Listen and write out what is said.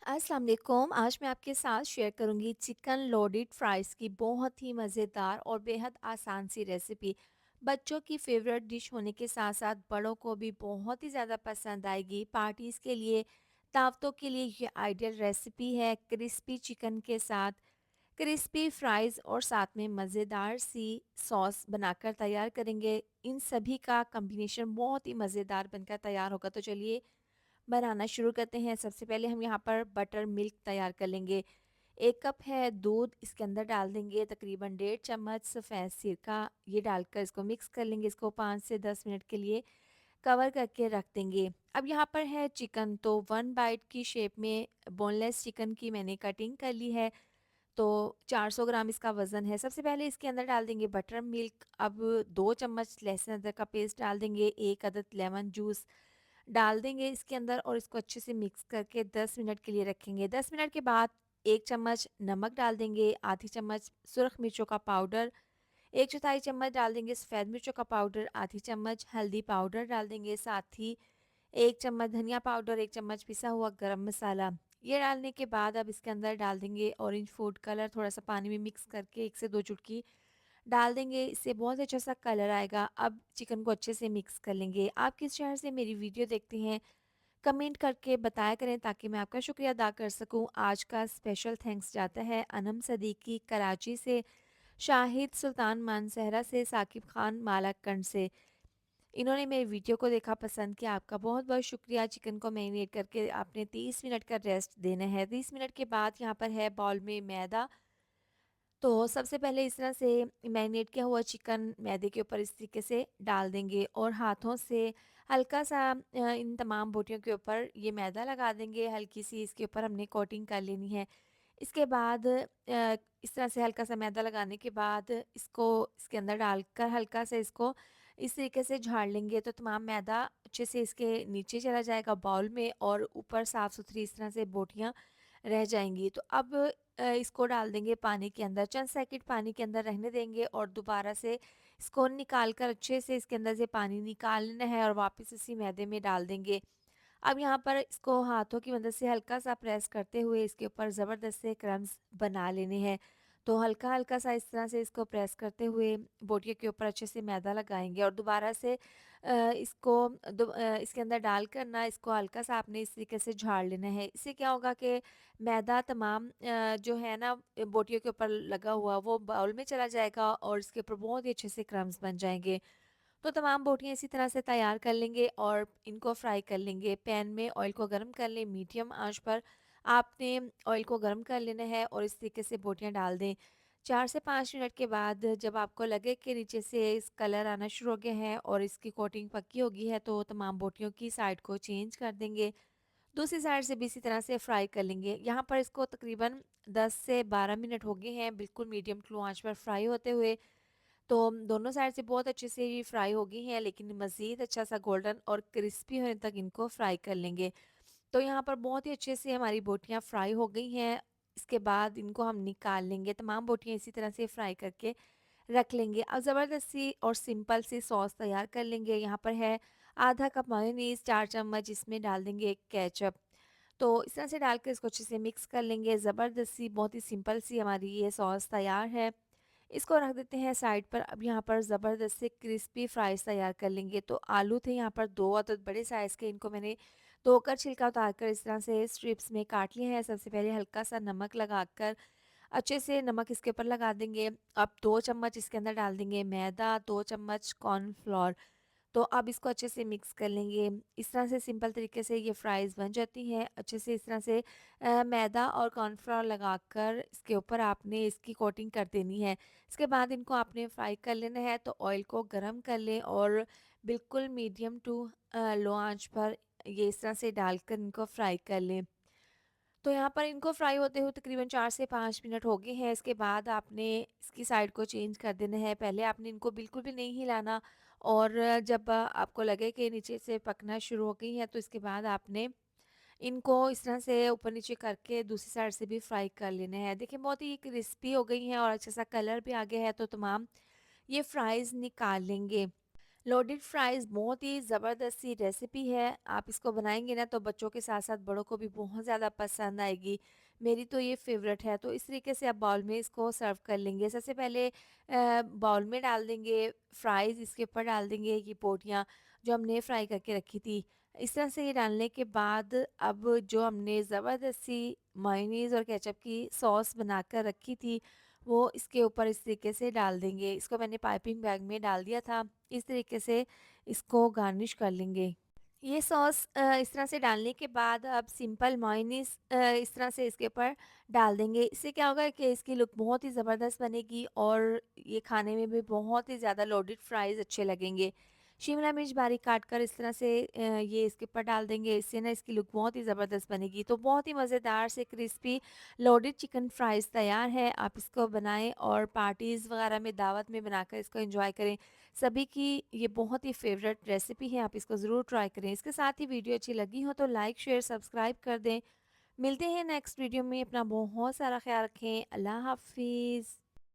अस्सलाम वालेकुम। आज मैं आपके साथ शेयर करूंगी चिकन लोडेड फ्राइज़ की बहुत ही मज़ेदार और बेहद आसान सी रेसिपी। बच्चों की फेवरेट डिश होने के साथ साथ बड़ों को भी बहुत ही ज़्यादा पसंद आएगी। पार्टीज़ के लिए, दावतों के लिए ये आइडियल रेसिपी है। क्रिस्पी चिकन के साथ क्रिस्पी फ्राइज़ और साथ में मज़ेदार सी सॉस बनाकर तैयार करेंगे। इन सभी का कॉम्बिनेशन बहुत ही मज़ेदार बनकर तैयार होगा। तो चलिए बनाना शुरू करते हैं। सबसे पहले हम यहाँ पर बटर मिल्क तैयार कर लेंगे। 1 कप है दूध, इसके अंदर डाल देंगे तकरीबन 1.5 चम्मच सफ़ेद सिरका। ये डालकर इसको मिक्स कर लेंगे। इसको 5 से 10 मिनट के लिए कवर करके रख देंगे। अब यहाँ पर है चिकन, तो 1 बाइट की शेप में बोनलेस चिकन की मैंने कटिंग कर ली है। तो 400 ग्राम इसका वज़न है। सबसे पहले इसके अंदर डाल देंगे बटर मिल्क। अब 2 चम्मच लहसुन अदरक का पेस्ट डाल देंगे, 1 अदद लेमन जूस डाल देंगे इसके अंदर और इसको अच्छे से मिक्स करके 10 मिनट के लिए रखेंगे। 10 मिनट के बाद 1 चम्मच नमक डाल देंगे, आधी चम्मच सुरख मिर्चों का पाउडर, 1 चौथाई चम्मच डाल देंगे सफ़ेद मिर्चों का पाउडर, आधी चम्मच हल्दी पाउडर डाल देंगे, साथ ही 1 चम्मच धनिया पाउडर, 1 चम्मच पिसा हुआ गरम मसाला। ये डालने के बाद अब इसके अंदर डाल देंगे ऑरेंज फूड कलर, थोड़ा-सा पानी में मिक्स करके 1 से 2 चुटकी डाल देंगे, इससे बहुत अच्छा सा कलर आएगा। अब चिकन को अच्छे से मिक्स कर लेंगे। आप किस शहर से मेरी वीडियो देखते हैं, कमेंट करके बताया करें ताकि मैं आपका शुक्रिया अदा कर सकूं। आज का स्पेशल थैंक्स जाता है अनम सदीकी कराची से, शाहिद सुल्तान मानसहरा से, साकिब खान मालाकंड से। इन्होंने मेरे वीडियो को देखा, पसंद किया। आपका बहुत-बहुत शुक्रिया। चिकन को मैरिनेट करके आपने 30 मिनट का रेस्ट देना है। 30 मिनट के बाद यहाँ पर है बाउल में मैदा। तो सबसे पहले इस तरह से मैरिनेट किया हुआ चिकन मैदे के ऊपर इस तरीके से डाल देंगे और हाथों से हल्का-सा इन तमाम बोटियों के ऊपर ये मैदा लगा देंगे। हल्की सी इसके ऊपर हमने कोटिंग कर लेनी है। इसके बाद इस तरह से हल्का-सा मैदा लगाने के बाद इसको इसके अंदर डालकर हल्का सा इसको इस तरीके से झाड़ लेंगे, तो तमाम मैदा अच्छे से इसके नीचे चला जाएगा बाउल में और ऊपर साफ-सुथरी इस तरह से बोटियाँ रह जाएँगी। तो अब इसको डाल देंगे पानी के अंदर, चंद सेकंड पानी के अंदर रहने देंगे और दोबारा से इसको निकाल कर अच्छे से इसके अंदर से पानी निकाल लेना है और वापस इसी मैदे में डाल देंगे। अब यहाँ पर इसको हाथों की मदद से हल्का-सा प्रेस करते हुए इसके ऊपर ज़बरदस्त से क्रम्स बना लेने हैं। तो हल्का-हल्का सा इस तरह से इसको प्रेस करते हुए बोटियों के ऊपर अच्छे से मैदा लगाएँगे और दोबारा से इसके अंदर डालकर ना इसको हल्का-सा आपने इस तरीके से झाड़ लेना है। इससे क्या होगा कि मैदा तमाम जो है ना बोटियों के ऊपर लगा हुआ वो बाउल में चला जाएगा और इसके ऊपर बहुत ही अच्छे से क्रम्स बन जाएँगे। तो तमाम बोटियाँ इसी तरह से तैयार कर लेंगे और इनको फ्राई कर लेंगे। पैन में ऑयल को गर्म कर लें, मीडियम आंच पर आपने ऑयल को गर्म कर लेना है और इस तरीके से बोटियाँ डाल दें। 4 से 5 मिनट के बाद जब आपको लगे कि नीचे से इस कलर आना शुरू हो गया है और इसकी कोटिंग पक्की हो गई है, तो तमाम बोटियों की साइड को चेंज कर देंगे। दूसरी साइड से भी इसी तरह से फ्राई कर लेंगे। यहाँ पर इसको तकरीबन 10 से 12 मिनट हो गए हैं बिल्कुल मीडियम टू लो आंच पर फ्राई होते हुए। तो दोनों साइड से बहुत अच्छे से ये फ्राई हो गई हैं, लेकिन मज़ीद अच्छा सा गोल्डन और क्रिस्पी होने तक इनको फ्राई कर लेंगे। तो यहाँ पर बहुत ही अच्छे से हमारी बोटियाँ फ्राई हो गई हैं। इसके बाद इनको हम निकाल लेंगे। तमाम बोटियाँ इसी तरह से फ्राई करके रख लेंगे। अब ज़बरदस्त सी और सिंपल सी सॉस तैयार कर लेंगे। यहाँ पर है आधा कप मेयोनीज़, 4 चम्मच इसमें डाल देंगे एक केचअप। तो इस तरह से डालकर इसको अच्छे से मिक्स कर लेंगे। ज़बरदस्त सी बहुत ही सिंपल सी हमारी ये सॉस तैयार है। इसको रख देते हैं साइड पर। अब यहाँ पर ज़बरदस्त से क्रिस्पी फ्राइज़ तैयार कर लेंगे। तो आलू थे यहाँ पर 2 अदद बड़े साइज़ के, इनको मैंने धोकर छिलका उतार कर इस तरह से स्ट्रिप्स में काट लिए हैं। सबसे पहले हल्का-सा नमक लगाकर अच्छे से नमक इसके ऊपर लगा देंगे। अब 2 चम्मच इसके अंदर डाल देंगे मैदा, 2 चम्मच कॉर्नफ्लोर। तो अब इसको अच्छे से मिक्स कर लेंगे। इस तरह से सिंपल तरीके से ये फ्राइज़ बन जाती हैं। अच्छे से इस तरह से मैदा और कॉर्नफ्लोर लगाकर इसके ऊपर आपने इसकी कोटिंग कर देनी है। इसके बाद इनको आपने फ्राई कर लेना है, तो ऑयल को गरम कर लें और बिल्कुल मीडियम टू लो आंच पर ये इस तरह से डालकर इनको फ्राई कर लें। तो यहाँ पर इनको फ्राई होते हुए तकरीबन 4 से 5 मिनट हो गए हैं। इसके बाद आपने इसकी साइड को चेंज कर देना है। पहले आपने इनको बिल्कुल भी नहीं हिलाना और जब आपको लगे कि नीचे से पकना शुरू हो गई हैं, तो इसके बाद आपने इनको इस तरह से ऊपर-नीचे करके दूसरी साइड से भी फ्राई कर लेना है। देखिए बहुत ही क्रिस्पी हो गई हैं और अच्छा-सा कलर भी आ गया है, तो तमाम ये फ्राइज़ निकाल लेंगे। लोडेड फ्राइज़ बहुत ही ज़बरदस्त सी रेसिपी है। आप इसको बनाएँगे ना तो बच्चों के साथ-साथ बड़ों को भी बहुत ज़्यादा पसंद आएगी। मेरी तो ये फ़ेवरेट है। तो इस तरीके से आप बाउल में इसको सर्व कर लेंगे। सबसे पहले बाउल में डाल देंगे फ्राइज़, इसके ऊपर डाल देंगे ये बोटियाँ जो हमने फ्राई करके रखी थी। इस तरह से ये डालने के बाद अब जो हमने ज़बरदस्त सी मेयोनीज़ और केचअप की सॉस बनाकर रखी थी, वो इसके ऊपर इस तरीके से डाल देंगे। इसको मैंने पाइपिंग बैग में डाल दिया था। इस तरीके से इसको गार्निश कर लेंगे। ये सॉस इस तरह से डालने के बाद अब सिंपल मेयोनीज़ इस तरह से इसके ऊपर डाल देंगे। इससे क्या होगा कि इसकी लुक बहुत ही ज़बरदस्त बनेगी और ये खाने में भी बहुत ही ज़्यादा लोडेड फ्राइज़ अच्छे लगेंगे। शिमला मिर्च बारीक काट कर इस तरह से ये इसके ऊपर डाल देंगे। इससे ना इसकी लुक बहुत ही ज़बरदस्त बनेगी। तो बहुत ही मज़ेदार से क्रिस्पी लोडेड चिकन फ्राइज़ तैयार है। आप इसको बनाएँ और पार्टीज़ वग़ैरह में दावत में बनाकर इसको एन्जॉय करें। सभी की ये बहुत ही फ़ेवरेट रेसिपी है, आप इसको ज़रूर ट्राई करें। इसके साथ ही वीडियो अच्छी लगी हो तो लाइक, शेयर, सब्सक्राइब कर दें। मिलते हैं नेक्स्ट वीडियो में, अपना बहुत सारा ख़्याल रखें। अल्लाह हाफ़िज़।